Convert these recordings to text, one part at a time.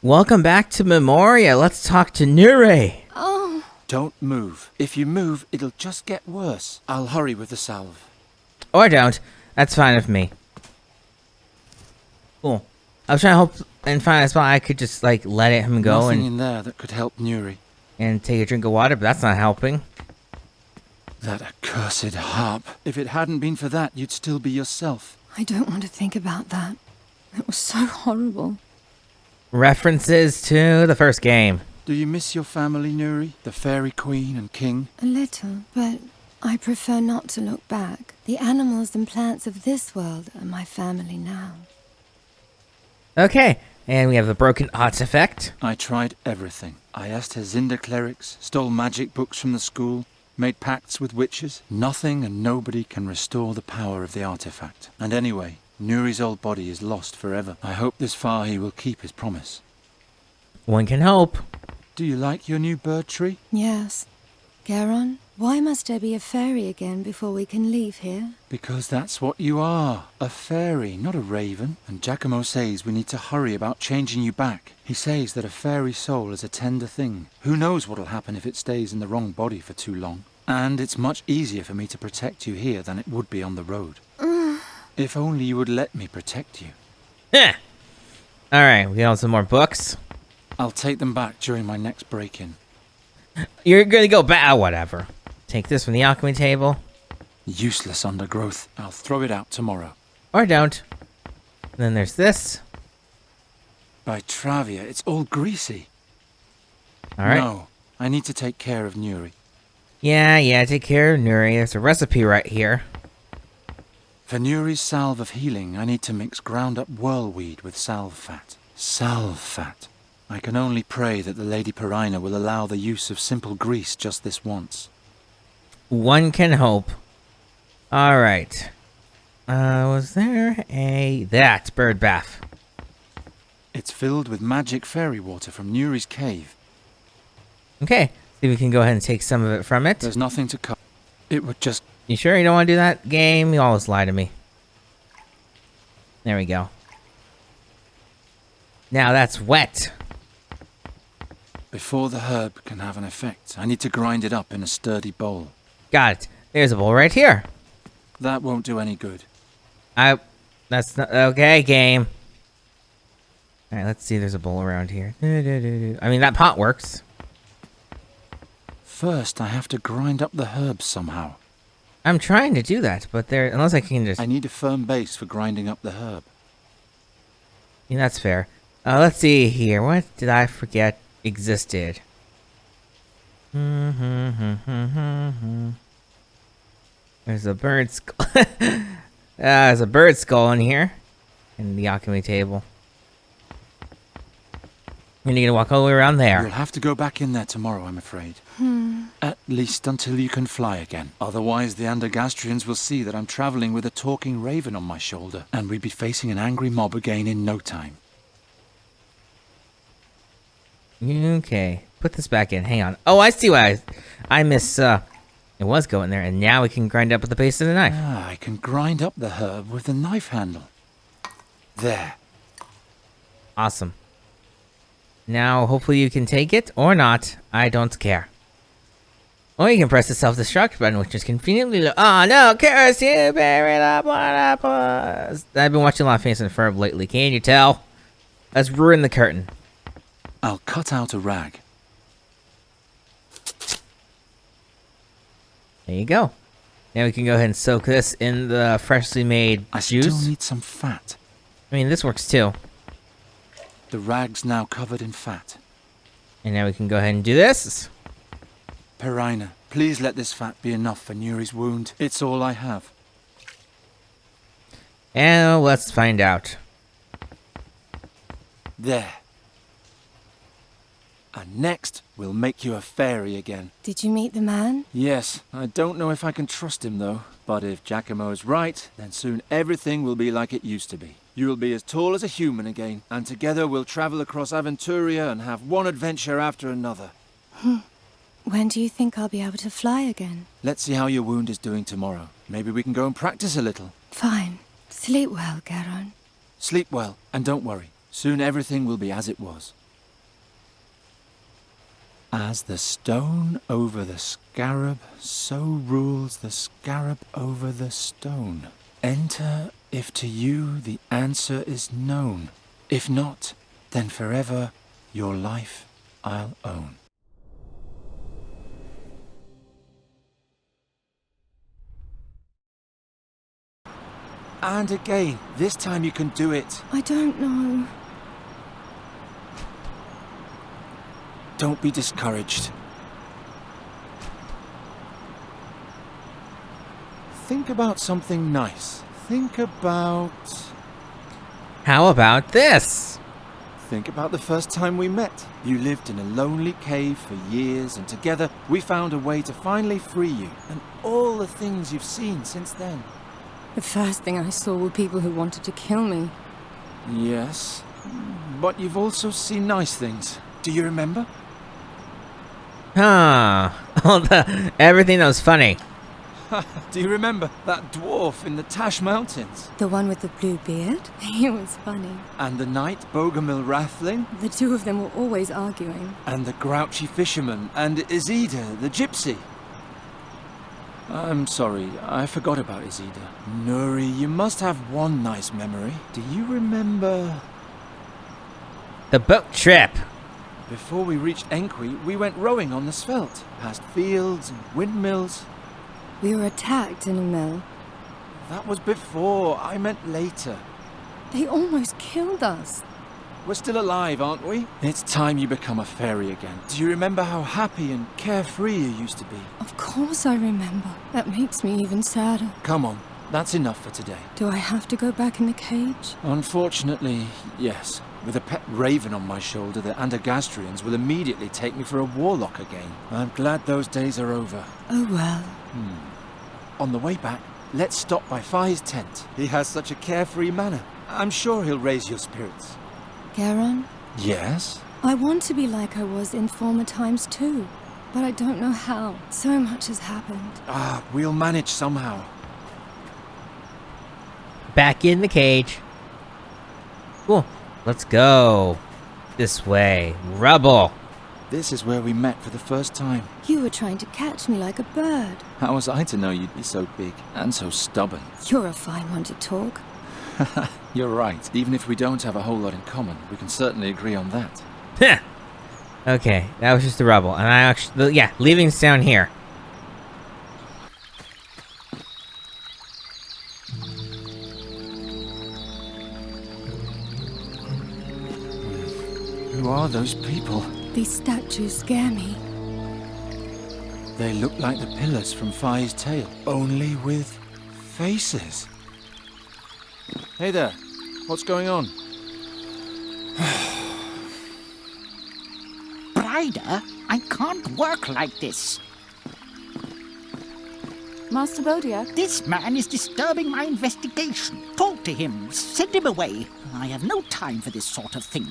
Welcome back to Memoria. Let's talk to Nure. Oh, Don't move. If you move, it'll just get worse. I'll hurry with the salve. Or don't. That's fine with me. Cool. I was trying to hope and find a spot I could just, let him go Nothing in there that could help Nuri. and take a drink of water, but that's not helping. That accursed harp. If it hadn't been for that, you'd still be yourself. I don't want to think about that. It was so horrible. References to the first game. Do you miss your family, Nuri? The fairy queen and king? A little, but I prefer not to look back. The animals and plants of this world are my family now. Okay, and we have the broken artifact. I tried everything. I asked Hazinda clerics, stole magic books from the school, made pacts with witches. Nothing and nobody can restore the power of the artifact. And anyway, Nuri's old body is lost forever. I hope this far he will keep his promise. One can hope. Do you like your new bird tree? Yes. Garon, why must there be a fairy again before we can leave here? Because that's what you are. A fairy, not a raven. And Giacomo says we need to hurry about changing you back. He says that a fairy soul is a tender thing. Who knows what'll happen if it stays in the wrong body for too long. And it's much easier for me to protect you here than it would be on the road. If only you would let me protect you. Yeah. Alright, we got some more books. I'll take them back during my next break-in. You're gonna go back. Whatever. Take this from the alchemy table. Useless undergrowth. I'll throw it out tomorrow. Or don't. And then there's this. By Travia, it's all greasy. Alright. No, I need to take care of Nuri. Yeah, take care of Nuri. There's a recipe right here. For Nuri's salve of healing, I need to mix ground-up whirlweed with salve fat. Salve fat. I can only pray that the Lady Perina will allow the use of simple grease just this once. One can hope. Alright. Was there a... That bird bath. It's filled with magic fairy water from Nuri's cave. Okay. See if we can go ahead and take some of it from it. There's nothing to cut. It would just... You sure you don't want to do that, game? You always lie to me. There we go. Now that's wet. Before the herb can have an effect, I need to grind it up in a sturdy bowl. Got it. There's a bowl right here. That won't do any good. That's not... Okay, game. Alright, let's see. There's a bowl around here. I mean, that pot works. First, I have to grind up the herbs somehow. I'm trying to do that, but there... Unless I can just... I need a firm base for grinding up the herb. Yeah, that's fair. Let's see here. What did I forget existed? There's a bird skull. There's a bird skull in here. In the alchemy table. And you're gonna walk all the way around there. You'll have to go back in there tomorrow, I'm afraid. At least until you can fly again. Otherwise, the Andergastrians will see that I'm traveling with a talking raven on my shoulder, and we'd be facing an angry mob again in no time. Okay. Put this back in. Hang on. Oh, I see why I miss, it was going there, and now we can grind up with the base of the knife. Ah, I can grind up the herb with the knife handle. There. Awesome. Now, hopefully you can take it, or not. I don't care. Or you can press the self-destruct button, which is conveniently low. Oh, no, curse you, buried up on apples. I've been watching a lot of Phineas and Ferb lately, can you tell? Let's ruin the curtain. I'll cut out a rag. There you go. Now we can go ahead and soak this in the freshly made I juice. still need some fat. I mean, this works too. The rag's now covered in fat. And now we can go ahead and do this. Perina, please let this fat be enough for Nuri's wound. It's all I have. And let's find out. There. And next, we'll make you a fairy again. Did you meet the man? Yes, I don't know if I can trust him though. But if Giacomo is right, then soon everything will be like it used to be. You'll be as tall as a human again, and together we'll travel across Aventuria and have one adventure after another. When do you think I'll be able to fly again? Let's see how your wound is doing tomorrow. Maybe we can go and practice a little. Fine. Sleep well, Garon. Sleep well, and don't worry. Soon everything will be as it was. As the stone over the scarab, so rules the scarab over the stone. Enter if to you the answer is known. If not, then forever your life I'll own. And again, this time you can do it. I don't know. Don't be discouraged. Think about something nice. Think about How about this? the first time we met. You lived in a lonely cave for years, and together we found a way to finally free you, and all the things you've seen since then. The first thing I saw were people who wanted to kill me. Yes, but you've also seen nice things. Do you remember? Huh. Everything that was funny. Do you remember that dwarf in the Tash Mountains? The one with the blue beard? He was funny. And the knight Bogomil Rathling? The two of them were always arguing. And the grouchy fisherman? And Izida, the gypsy? I'm sorry, I forgot about Izida. Nuri, you must have one nice memory. Do you remember? The boat trip. Before we reached Enqui, we went rowing on the Svelte, past fields and windmills. We were attacked in a mill. That was before, I meant later. They almost killed us. We're still alive, aren't we? It's time you become a fairy again. Do you remember how happy and carefree you used to be? Of course I remember. That makes me even sadder. Come on, that's enough for today. Do I have to go back in the cage? Unfortunately, yes. With a pet raven on my shoulder, the Andergastrians will immediately take me for a warlock again. I'm glad those days are over. Oh well. On the way back, let's stop by Fai's tent. He has such a carefree manner. I'm sure he'll raise your spirits. Garon, Yes? I want to be like I was in former times too. But I don't know how. So much has happened. We'll manage somehow. Back in the cage. Cool. Let's go. This way. Rubble. This is where we met for the first time. You were trying to catch me like a bird. How was I to know you'd be so big and so stubborn? You're a fine one to talk. You're right. Even if we don't have a whole lot in common, we can certainly agree on that. Heh. Okay, that was just the rubble. And I actually, yeah, leaving's down here. Who are those people? These statues scare me. They look like the pillars from Fai's tale, only with faces. Hey there, what's going on? Brider, I can't work like this. Master Bodia? This man is disturbing my investigation. Talk to him. Send him away. I have no time for this sort of thing.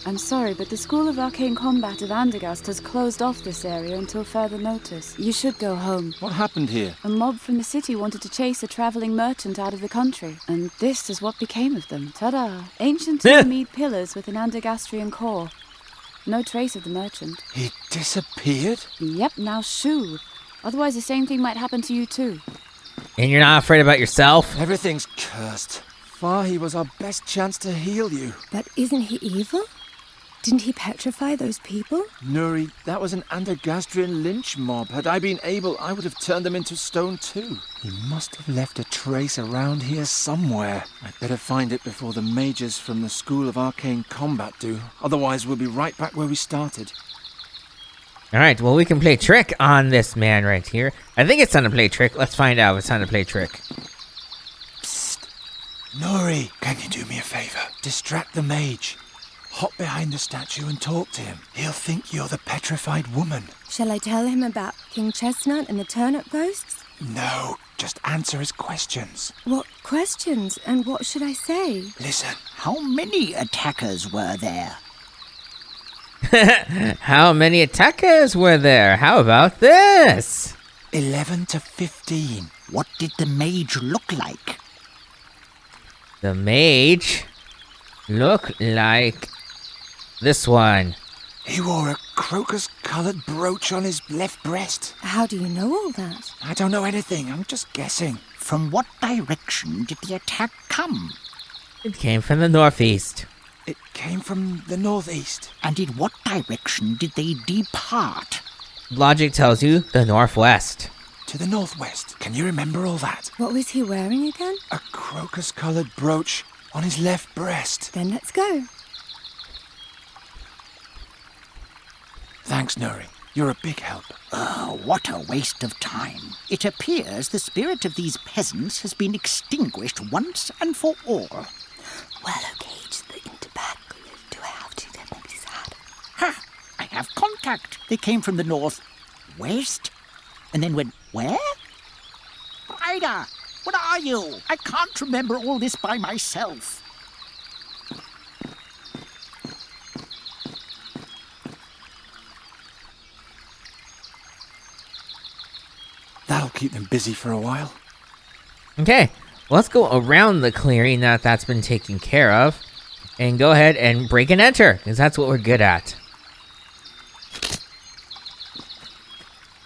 I'm sorry, but the School of Arcane Combat of Andergast has closed off this area until further notice. You should go home. What happened here? A mob from the city wanted to chase a traveling merchant out of the country, and this is what became of them. Ta-da! Ancient Pyramid pillars with an Andergastrian core. No trace of the merchant. He disappeared? Yep, now shoo. Otherwise the same thing might happen to you too. And you're not afraid about yourself? Everything's cursed. Fai was our best chance to heal you. But isn't he evil? Didn't he petrify those people? Nuri, that was an Andergastrian lynch mob. Had I been able, I would have turned them into stone too. He must have left a trace around here somewhere. I'd better find it before the mages from the School of Arcane Combat do. Otherwise, we'll be right back where we started. Alright, well, we can play trick on this man right here. I think it's time to play trick. Let's find out if it's time to play trick. Psst. Nuri, can you do me a favor? Distract the mage. Hop behind the statue and talk to him. He'll think you're the petrified woman. Shall I tell him about King Chestnut and the turnip ghosts? No, just answer his questions. What questions, and what should I say? Listen. How many attackers were there? How many attackers were there? How about this? 11 to 15. What did the mage look like? The mage looked like this one. He wore a crocus-coloured brooch on his left breast. How do you know all that? I don't know anything. I'm just guessing. From what direction did the attack come? It came from the northeast. It came from the northeast. And in what direction did they depart? Logic tells you the northwest. To the northwest. Can you remember all that? What was he wearing again? A crocus-coloured brooch on his left breast. Then let's go. Thanks, Nuri. You're a big help. Oh, what a waste of time. It appears the spirit of these peasants has been extinguished once and for all. Well, okay, just the Interpack. Do I have to? That makes me sad. Ha! I have contact. They came from the north-west and then went where? Ryder, what are you? I can't remember all this by myself. That'll keep them busy for a while. Okay, well, let's go around the clearing that's been taken care of. And go ahead and break and enter, because that's what we're good at.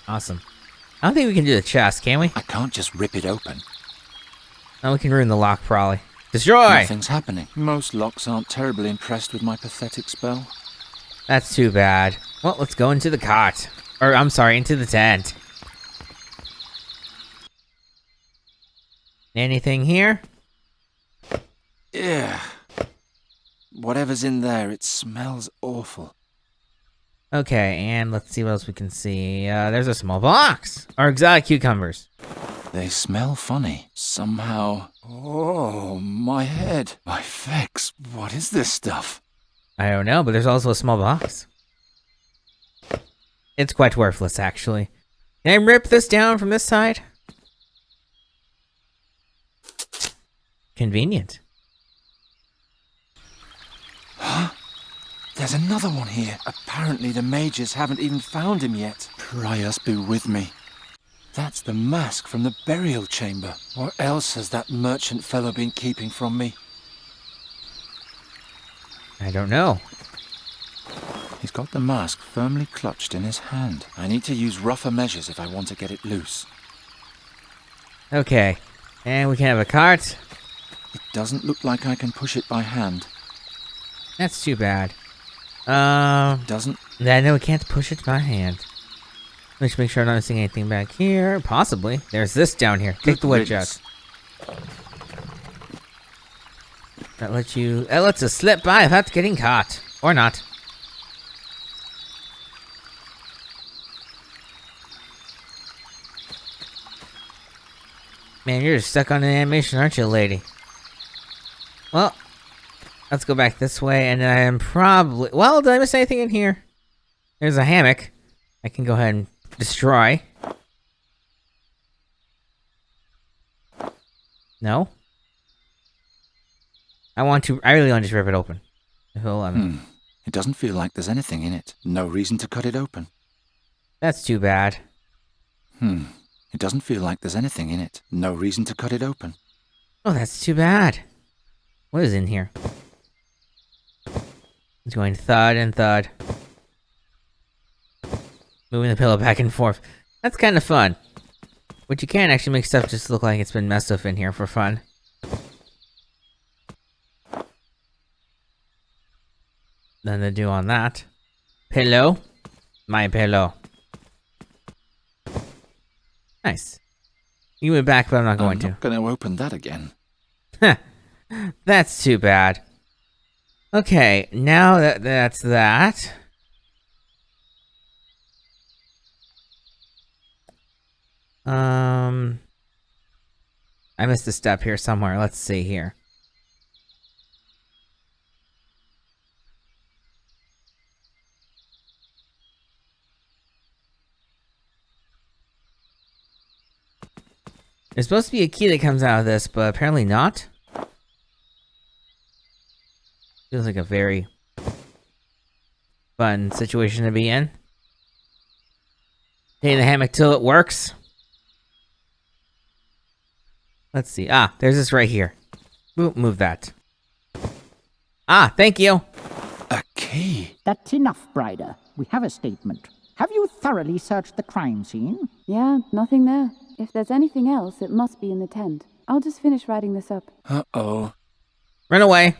Awesome. I don't think we can do the chest, can we? I can't just rip it open. No, we can ruin the lock, probably. Destroy! Nothing's happening. Most locks aren't terribly impressed with my pathetic spell. That's too bad. Well, let's go into the cot. Or, I'm sorry, into the tent. Anything here? Yeah. Whatever's in there, it smells awful. Okay, and let's see what else we can see. There's a small box. Or exotic cucumbers. They smell funny. Somehow. Oh, my head. My fex. What is this stuff? I don't know, but there's also a small box. It's quite worthless, actually. Can I rip this down from this side? Convenient. There's another one here. Apparently the mages haven't even found him yet. Prius be with me. That's the mask from the burial chamber. What else has that merchant fellow been keeping from me? I don't know. He's got the mask firmly clutched in his hand. I need to use rougher measures if I want to get it loose. Okay, and we can have a cart. It doesn't look like I can push it by hand. That's too bad. Doesn't. No, we can't push it by hand. Let's make sure I'm not seeing anything back here. Possibly. There's this down here. Take the wedge out. That lets us slip by without getting caught. Or not. Man, you're just stuck on an animation, aren't you, lady? Well, let's go back this way, and I am probably... Well, did I miss anything in here? There's a hammock. I can go ahead and destroy. No? I really want to just rip it open. It doesn't feel like there's anything in it. No reason to cut it open. That's too bad. It doesn't feel like there's anything in it. No reason to cut it open. Oh, that's too bad. What is in here? It's going thud and thud. Moving the pillow back and forth. That's kind of fun. But you can actually make stuff just look like it's been messed up in here for fun. Nothing to do on that. Pillow. My pillow. Nice. You went back, but I'm not going to. I'm not going to open that again. That's too bad. Okay, now that's that. I missed a step here somewhere. Let's see here. There's supposed to be a key that comes out of this, but apparently not. Feels like a very fun situation to be in. Stay in the hammock till it works. Let's see. Ah, there's this right here. Move that. Ah, thank you. A key. That's enough, Bryder. We have a statement. Have you thoroughly searched the crime scene? Yeah, nothing there. If there's anything else, it must be in the tent. I'll just finish writing this up. Uh-oh. Run away.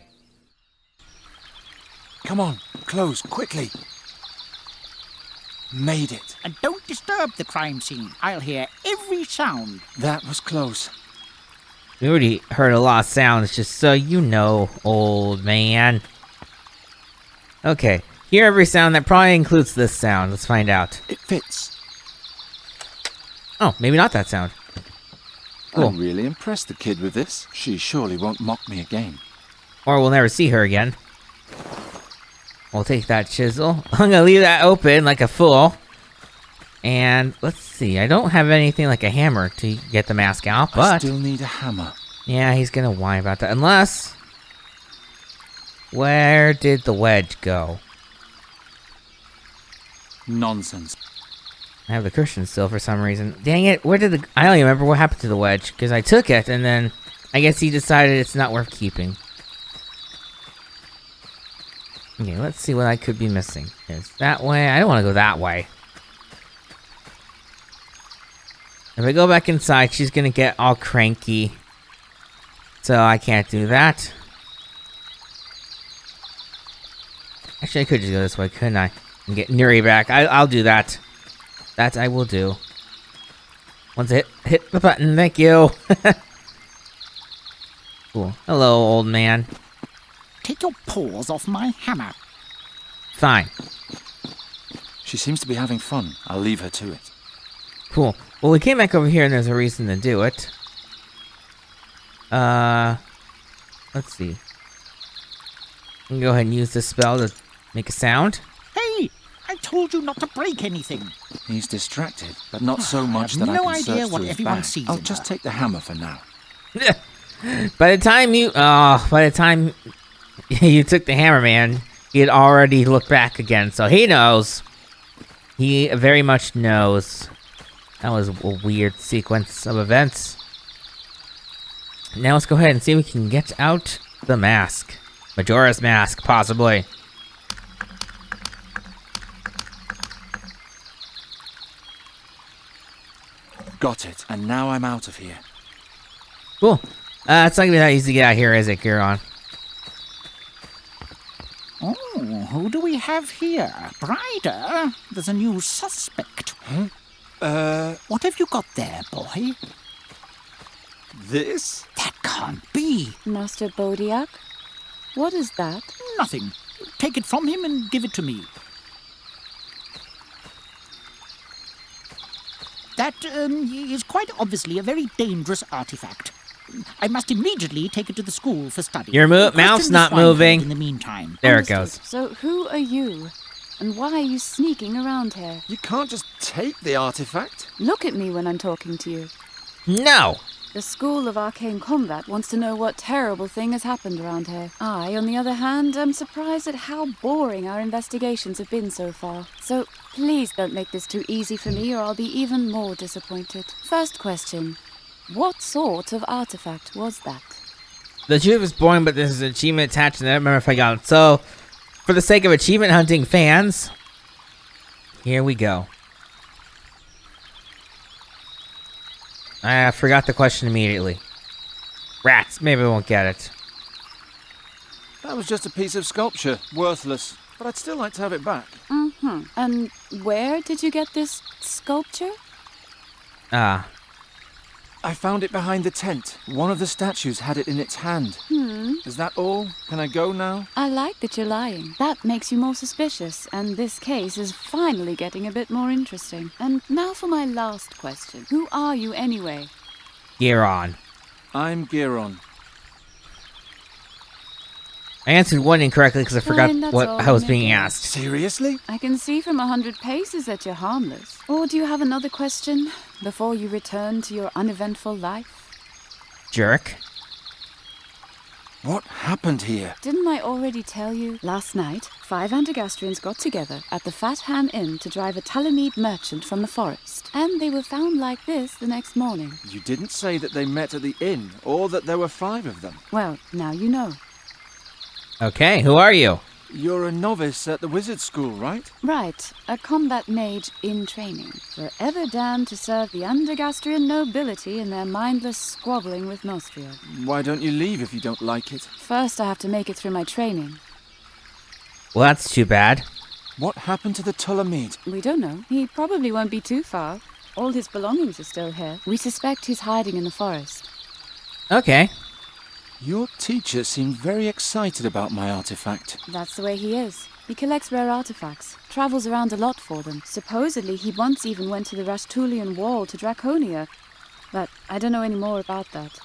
Come on, close, quickly. Made it. And don't disturb the crime scene. I'll hear every sound. That was close. We already heard a lot of sounds, just so you know, old man. Okay, hear every sound. That probably includes this sound. Let's find out. It fits. Oh, maybe not that sound. Cool. I'm really impressed the kid with this. She surely won't mock me again. Or we'll never see her again. We'll take that chisel. I'm gonna leave that open like a fool. And let's see. I don't have anything like a hammer to get the mask out, but I still need a hammer. yeah, he's gonna whine about that. Unless, where did the wedge go? Nonsense. I have the cushion still for some reason. Dang it! Where did the? I don't even remember what happened to the wedge because I took it and then I guess he decided it's not worth keeping. Okay, let's see what I could be missing. Is that way? I don't want to go that way. If I go back inside, she's gonna get all cranky. So I can't do that. Actually, I could just go this way, couldn't I? And get Nuri back. I'll do that. That I will do. Once I hit the button, thank you. Cool. Hello, old man. Take your paws off my hammer. Fine. She seems to be having fun. I'll leave her to it. Cool. Well, we came back over here and there's a reason to do it. Let's see. We can go ahead and use this spell to make a sound. Hey! I told you not to break anything. He's distracted, but not so much have that I no can idea search what through his everyone bag. sees I'll in just her. take the hammer for now. By the time you took the hammer, man, he had already looked back again, so he knows. He very much knows. That was a weird sequence of events. Now let's go ahead and see if we can get out the mask. Majora's Mask, possibly. Got it, and now I'm out of here. Cool. It's not gonna be that easy to get out here, is it, Giron? Oh, who do we have here? Bryder? There's a new suspect. What have you got there, boy? This? That can't be. Master Bodiak? What is that? Nothing. Take it from him and give it to me. That is quite obviously a very dangerous artifact. I must immediately take it to the school for study. Your Question mouth's the not swineherd moving. In the meantime. There Understood. it goes. So who are you? And why are you sneaking around here? You can't just take the artifact. Look at me when I'm talking to you. No! The School of Arcane Combat wants to know what terrible thing has happened around here. I, on the other hand, am surprised at how boring our investigations have been so far. So please don't make this too easy for me or I'll be even more disappointed. First question. What sort of artifact was that? The achievement was boring, but there's an achievement attached, and I don't remember if I got it. So, for the sake of achievement hunting fans, here we go. I forgot the question immediately. Rats, maybe I won't get it. That was just a piece of sculpture, worthless. But I'd still like to have it back. Mm-hmm. And where did you get this sculpture? I found it behind the tent. One of the statues had it in its hand. Is that all? Can I go now? I like that you're lying. That makes you more suspicious, and this case is finally getting a bit more interesting. And now for my last question. Who are you anyway? Giron. I'm Giron. I answered one incorrectly because I forgot Fine, that's what all. I was Make being it. asked. Seriously? I can see from 100 paces that you're harmless. Or do you have another question before you return to your uneventful life? Jerk. What happened here? Didn't I already tell you? Last night, 5 Antigastrians got together at the Fat Ham Inn to drive a Talamid merchant from the forest. And they were found like this the next morning. You didn't say that they met at the inn, or that there were 5 of them. Well, now you know. Okay, who are you? You're a novice at the wizard school, right? Right, a combat mage in training, forever damned to serve the Undergastrian nobility in their mindless squabbling with Nostria. Why don't you leave if you don't like it? First, I have to make it through my training. Well, that's too bad. What happened to the Ptolemid? We don't know. He probably won't be too far. All his belongings are still here. We suspect he's hiding in the forest. Okay. Your teacher seemed very excited about my artifact. That's the way he is. He collects rare artifacts, travels around a lot for them. Supposedly, he once even went to the Rastulian Wall to Draconia, but I don't know any more about that.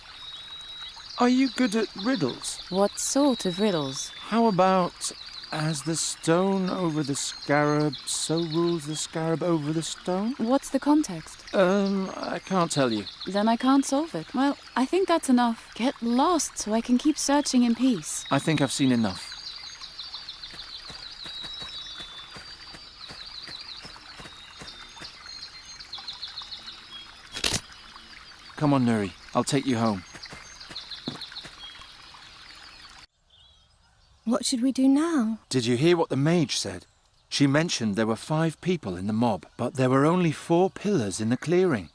Are you good at riddles? What sort of riddles? How about, as the stone over the scarab, so rules the scarab over the stone? What's the context? I can't tell you. Then I can't solve it. Well, I think that's enough. Get lost so I can keep searching in peace. I think I've seen enough. Come on, Nuri. I'll take you home. What should we do now? Did you hear what the mage said? She mentioned there were 5 people in the mob, but there were only 4 pillars in the clearing.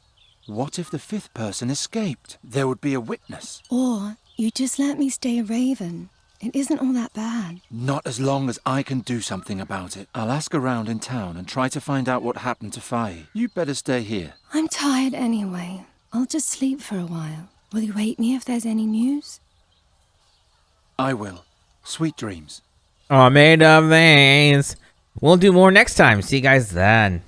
What if the 5th person escaped? There would be a witness. Or you just let me stay a raven. It isn't all that bad. Not as long as I can do something about it. I'll ask around in town and try to find out what happened to Faye. You better stay here. I'm tired anyway. I'll just sleep for a while. Will you wake me if there's any news? I will. Sweet dreams. Oh, made of veins. We'll do more next time. See you guys then.